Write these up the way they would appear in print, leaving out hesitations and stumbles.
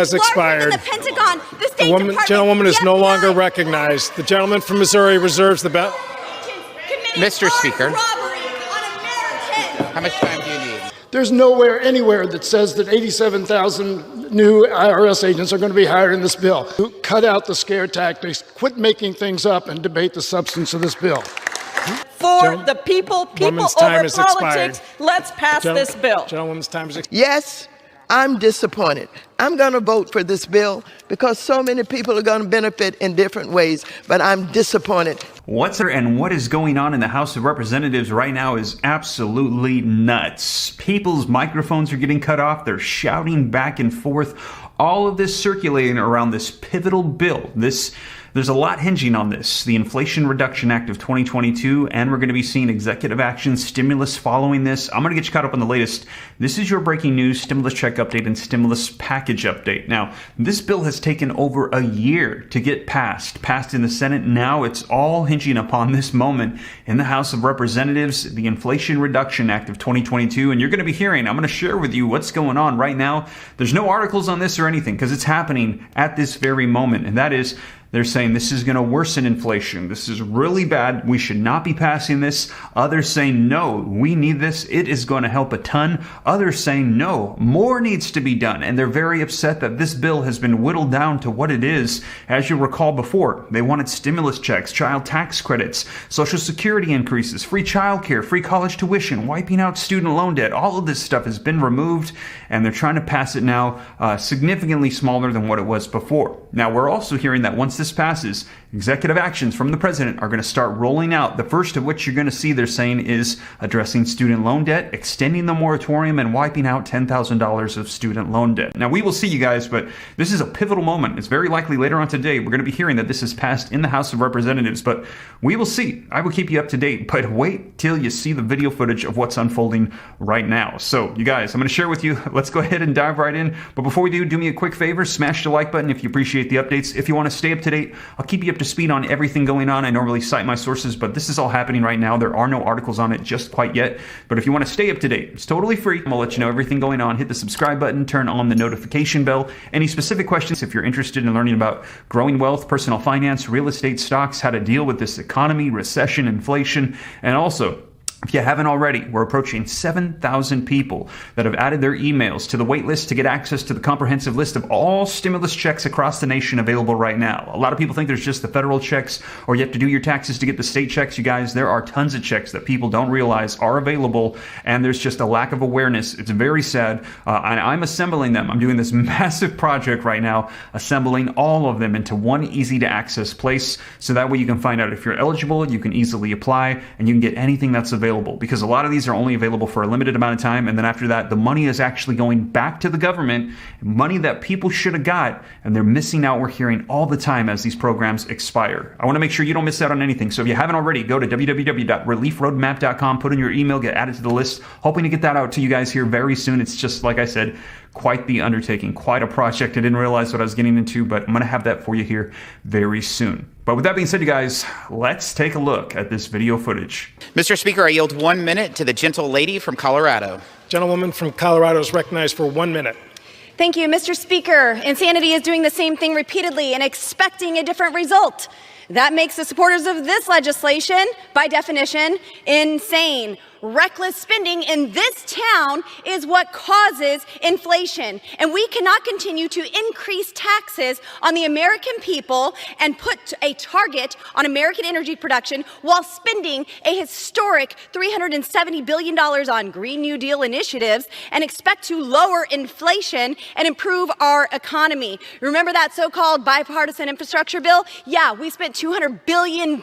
has expired. The Pentagon, the State Department. The gentlewoman is no longer recognized. The gentleman from Missouri reserves the ballot. Mr. Speaker, how much time do you need? There's nowhere anywhere that says that 87,000 new IRS agents are going to be hired in this bill. Cut out the scare tactics, quit making things up, and debate the substance of this bill. For the people over politics, let's pass this bill. Gentlewoman's time is expired. Yes, I'm disappointed. I'm going to vote for this bill because so many people are going to benefit in different ways, but I'm disappointed. What's there and what is going on in the House of Representatives right now is absolutely nuts. People's microphones are getting cut off. They're shouting back and forth. All of this circulating around this pivotal bill. There's a lot hinging on this. The Inflation Reduction Act of 2022, and we're going to be seeing executive action, stimulus following this. I'm going to get you caught up on the latest. This is your breaking news, stimulus check update, and stimulus package update. Now, this bill has taken over a year to get passed in the Senate. Now it's all hinging upon this moment in the House of Representatives, the Inflation Reduction Act of 2022. And you're going to be hearing, I'm going to share with you what's going on right now. There's no articles on this or anything because it's happening at this very moment. And that is, they're saying this is going to worsen inflation. This is really bad. We should not be passing this. Others saying, no, we need this. It is going to help a ton. Others saying, no, more needs to be done. And they're very upset that this bill has been whittled down to what it is. As you recall before, they wanted stimulus checks, child tax credits, Social Security increases, free childcare, free college tuition, wiping out student loan debt. All of this stuff has been removed, and they're trying to pass it now significantly smaller than what it was before. Now, we're also hearing that once this passes, executive actions from the president are going to start rolling out. The first of which you're going to see, they're saying, is addressing student loan debt, extending the moratorium, and wiping out $10,000 of student loan debt. Now, we will see, you guys, but this is a pivotal moment. It's very likely later on today we're going to be hearing that this is passed in the House of Representatives, but we will see. I will keep you up to date, but wait till you see the video footage of what's unfolding right now. So, you guys, I'm going to share with you. Let's go ahead and dive right in. But before we do me a quick favor, smash the like button if you appreciate the updates. If you want to stay up to date, I'll keep you up to speed on everything going on. I normally cite my sources, but this is all happening right now. There are no articles on it just quite yet. But if you want to stay up to date, it's totally free. I'll let you know everything going on. Hit the subscribe button, turn on the notification bell. Any specific questions, if you're interested in learning about growing wealth, personal finance, real estate, stocks, how to deal with this economy, recession, inflation, and also, if you haven't already, we're approaching 7,000 people that have added their emails to the wait list to get access to the comprehensive list of all stimulus checks across the nation available right now. A lot of people think there's just the federal checks, or you have to do your taxes to get the state checks. You guys, there are tons of checks that people don't realize are available, and there's just a lack of awareness. It's very sad, and I'm assembling them. I'm doing this massive project right now, assembling all of them into one easy-to-access place, so that way you can find out if you're eligible, you can easily apply, and you can get anything that's available. Because a lot of these are only available for a limited amount of time, and then after that, the money is actually going back to the government, money that people should have got, and they're missing out. We're hearing all the time as these programs expire. I want to make sure you don't miss out on anything. So if you haven't already, go to www.reliefroadmap.com, put in your email, get added to the list. Hoping to get that out to you guys here very soon. It's just, like I said, quite the undertaking, quite a project. I didn't realize what I was getting into, but I'm going to have that for you here very soon. But with that being said, you guys, let's take a look at this video footage. Mr. Speaker, I yield 1 minute to the gentle lady from Colorado. Gentlewoman from Colorado is recognized for 1 minute. Thank you, Mr. Speaker. Insanity is doing the same thing repeatedly and expecting a different result. That makes the supporters of this legislation, by definition, insane. Reckless spending in this town is what causes inflation. And we cannot continue to increase taxes on the American people and put a target on American energy production while spending a historic $370 billion on Green New Deal initiatives and expect to lower inflation and improve our economy. Remember that so-called bipartisan infrastructure bill? Yeah, we spent $200 billion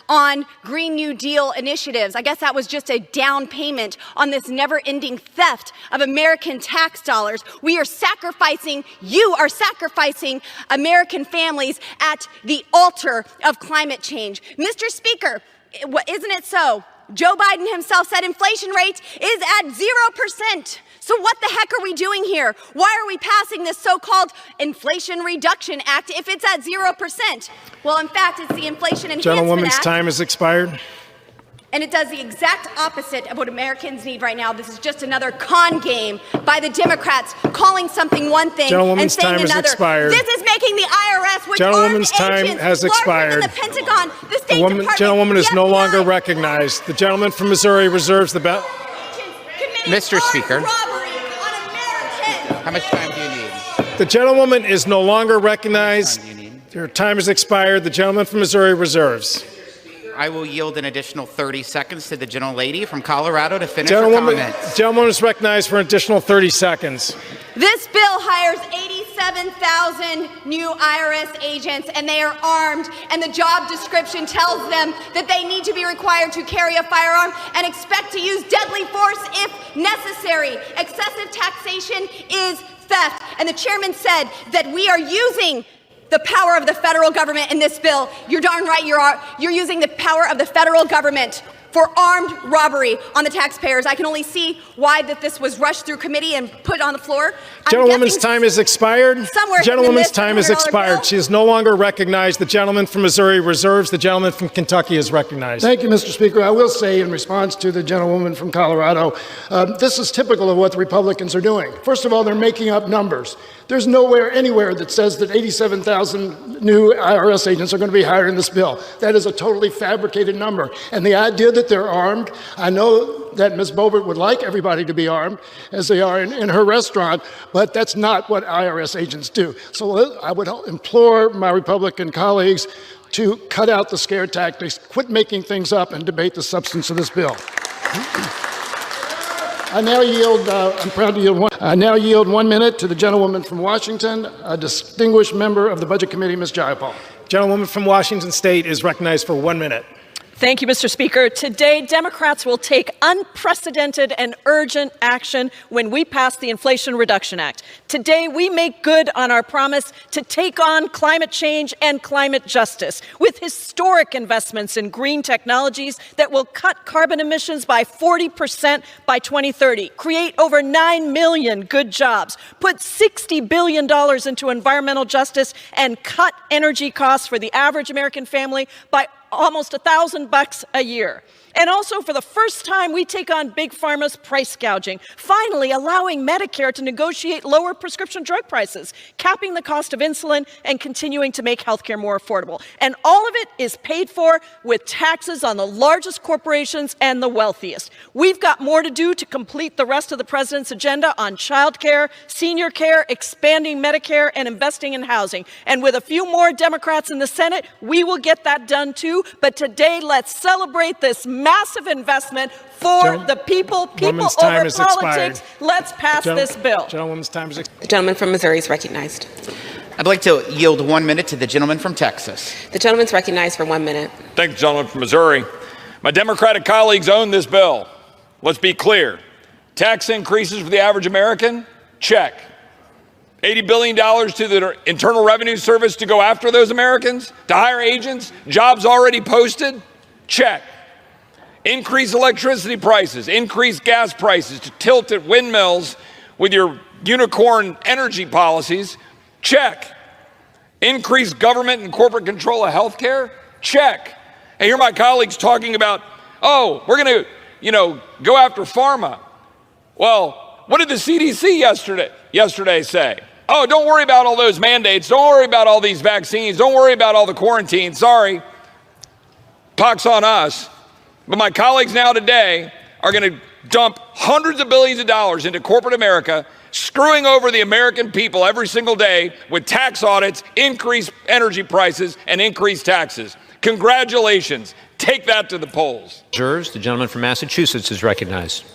on Green New Deal initiatives. I guess that was just a down payment on this never-ending theft of American tax dollars. We are sacrificing, you are sacrificing American families at the altar of climate change. Mr. Speaker, isn't it so? Joe Biden himself said inflation rate is at 0%. So what the heck are we doing here? Why are we passing this so-called Inflation Reduction Act if it's at 0%? Well, in fact, it's the Inflation Enhancement Act. Gentlewoman's time has expired. And it does the exact opposite of what Americans need right now. This is just another con game by the Democrats, calling something one thing and saying another. Expired. This is making the IRS, which Gentlewoman's armed time agents has expired. larger than the Pentagon, the State Department, gentlewoman is the no FBI. longer recognized. The gentleman from Missouri reserves the belt. Mr. Speaker. Robbery on Americans. How much time do you need? The gentlewoman is no longer recognized. Your time has expired. The gentleman from Missouri reserves. I will yield an additional 30 seconds to the gentlelady from Colorado to finish her comments. Gentlewoman is recognized for an additional 30 seconds. This bill hires 87,000 new IRS agents, and they are armed, and the job description tells them that they need to be required to carry a firearm and expect to use deadly force if necessary. Excessive taxation is theft, and the chairman said that we are using the power of the federal government in this bill. You're darn right you're using the power of the federal government for armed robbery on the taxpayers. I can only see why that this was rushed through committee and put on the floor. Gentlewoman's time has expired. Gentlewoman's time has $100 expired. bill. She is no longer recognized. The gentleman from Missouri reserves. The gentleman from Kentucky is recognized. Thank you, Mr. Speaker. I will say in response to the gentlewoman from Colorado, this is typical of what the Republicans are doing. First of all, they're making up numbers. There's nowhere, anywhere that says that 87,000 new IRS agents are going to be hired in this bill. That is a totally fabricated number. And the idea that they're armed, I know that Ms. Boebert would like everybody to be armed, as they are in her restaurant, but that's not what IRS agents do. So I would implore my Republican colleagues to cut out the scare tactics, quit making things up, and debate the substance of this bill. I now yield, I'm proud to yield I now yield 1 minute to the gentlewoman from Washington, a distinguished member of the Budget Committee, Ms. Jayapal. Gentlewoman from Washington State is recognized for 1 minute. Thank you, Mr. Speaker. Today, Democrats will take unprecedented and urgent action when we pass the Inflation Reduction Act. Today, we make good on our promise to take on climate change and climate justice with historic investments in green technologies that will cut carbon emissions by 40% by 2030, create over 9 million good jobs, put $60 billion into environmental justice, and cut energy costs for the average American family by almost $1,000 a year. And also, for the first time, we take on Big Pharma's price gouging, finally allowing Medicare to negotiate lower prescription drug prices, capping the cost of insulin, and continuing to make healthcare more affordable. And all of it is paid for with taxes on the largest corporations and the wealthiest. We've got more to do to complete the rest of the president's agenda on child care, senior care, expanding Medicare, and investing in housing. And with a few more Democrats in the Senate, we will get that done too. But today, let's celebrate this massive investment for the people over politics. Expired. Let's pass this bill. Gentlewoman's time is expired. The gentleman from Missouri is recognized. I'd like to yield 1 minute to the gentleman from Texas. The gentleman's recognized for 1 minute. Thank the gentleman from Missouri. My Democratic colleagues own this bill. Let's be clear. Tax increases for the average American? Check. $80 billion to the Internal Revenue Service to go after those Americans? To hire agents? Jobs already posted? Check. Increase electricity prices, increase gas prices to tilt at windmills with your unicorn energy policies? Check. Increase government and corporate control of healthcare? Check. I hear my colleagues talking about, oh, we're going to, go after pharma. Well, what did the CDC yesterday say? Oh, don't worry about all those mandates. Don't worry about all these vaccines. Don't worry about all the quarantine. Sorry. Pox on us. But my colleagues now today are going to dump hundreds of billions of dollars into corporate America, screwing over the American people every single day with tax audits, increased energy prices, and increased taxes. Congratulations. Take that to the polls. The gentleman from Massachusetts is recognized.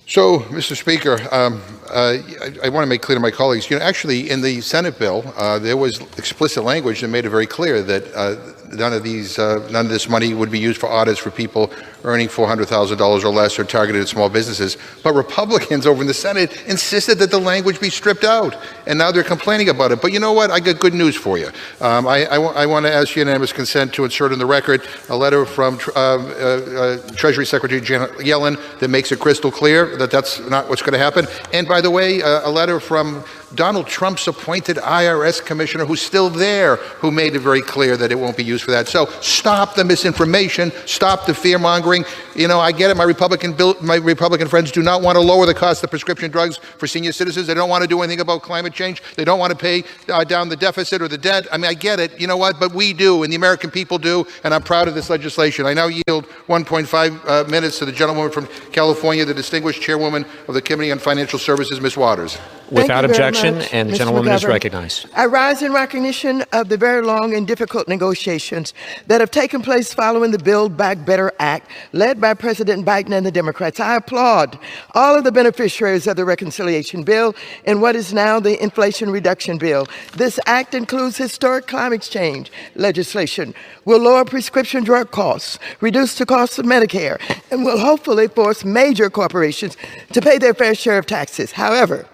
So, Mr. Speaker, I want to make clear to my colleagues, actually in the Senate bill, there was explicit language that made it very clear that none of this money would be used for audits for people earning $400,000 or less or targeted at small businesses. But Republicans over in the Senate insisted that the language be stripped out, and now they're complaining about it. But you know what? I got good news for you. I want to ask unanimous consent to insert in the record a letter from Treasury Secretary Janet Yellen that makes it crystal clear that that's not what's going to happen. And by the way, a letter from Donald Trump's appointed IRS commissioner, who's still there, who made it very clear that it won't be used for that. So stop the misinformation, stop the fear mongering. scaremongering. You know, I get it. My Republican friends do not want to lower the cost of prescription drugs for senior citizens. They don't want to do anything about climate change. They don't want to pay down the deficit or the debt. I mean, I get it. You know what? But we do, and the American people do, and I'm proud of this legislation. I now yield 1.5 minutes to the gentlewoman from California, the distinguished chairwoman of the Committee on Financial Services, Ms. Waters. Without objection, much, and the Mr. gentlewoman is McGovern. recognized. I rise in recognition of the very long and difficult negotiations that have taken place following the Build Back Better Act, led by President Biden and the Democrats. I applaud all of the beneficiaries of the reconciliation bill and what is now the Inflation Reduction Bill. This act includes historic climate change legislation, will lower prescription drug costs, reduce the cost of Medicare, and will hopefully force major corporations to pay their fair share of taxes. However,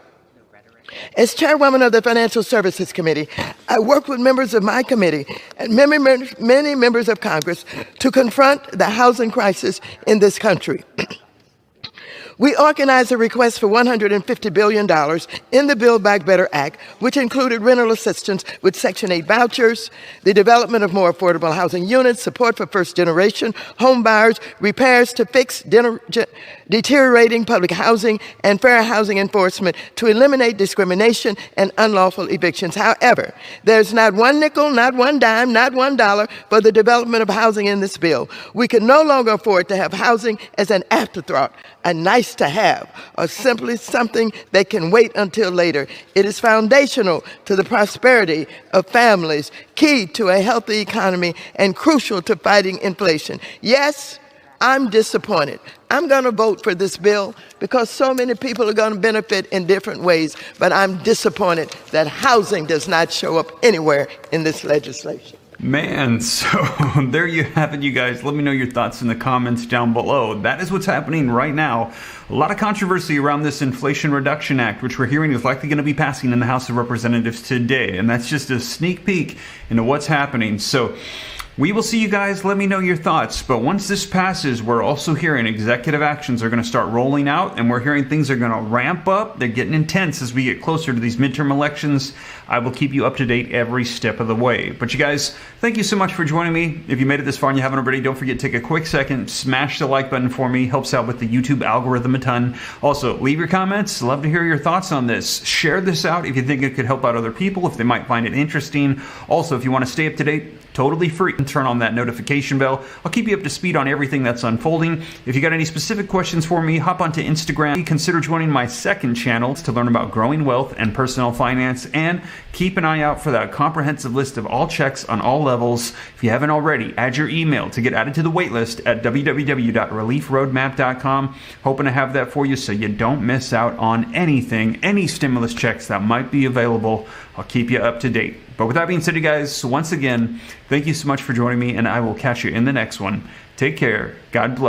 as chairwoman of the Financial Services Committee, I work with members of my committee and many members of Congress to confront the housing crisis in this country. We organized a request for $150 billion in the Build Back Better Act, which included rental assistance with Section 8 vouchers, the development of more affordable housing units, support for first-generation home buyers, repairs to fix deteriorating public housing, and fair housing enforcement to eliminate discrimination and unlawful evictions. However, there's not one nickel, not one dime, not $1 for the development of housing in this bill. We can no longer afford to have housing as an afterthought, a nice to have, or simply something that can wait until later. It is foundational to the prosperity of families, key to a healthy economy, and crucial to fighting inflation. Yes, I'm disappointed. I'm going to vote for this bill because so many people are going to benefit in different ways, but I'm disappointed that housing does not show up anywhere in this legislation. Man, so there you have it, you guys. Let me know your thoughts in the comments down below. That is what's happening right now. A lot of controversy around this Inflation Reduction Act, which we're hearing is likely going to be passing in the House of Representatives today. And that's just a sneak peek into what's happening. So we will see you guys. Let me know your thoughts. But once this passes, we're also hearing executive actions are going to start rolling out, and we're hearing things are going to ramp up. They're getting intense as we get closer to these midterm elections. I will keep you up to date every step of the way. But you guys, thank you so much for joining me. If you made it this far and you haven't already, don't forget to take a quick second, smash the like button for me. Helps out with the YouTube algorithm a ton. Also, leave your comments. Love to hear your thoughts on this. Share this out if you think it could help out other people, if they might find it interesting. Also, if you want to stay up to date, totally free, and turn on that notification bell. I'll keep you up to speed on everything that's unfolding. If you got any specific questions for me, hop onto Instagram. Consider joining my second channel to learn about growing wealth and personal finance, and keep an eye out for that comprehensive list of all checks on all levels. If you haven't already, add your email to get added to the waitlist at www.reliefroadmap.com. Hoping to have that for you so you don't miss out on anything, any stimulus checks that might be available. I'll keep you up to date. But with that being said, you guys, once again, thank you so much for joining me, and I will catch you in the next one. Take care. God bless.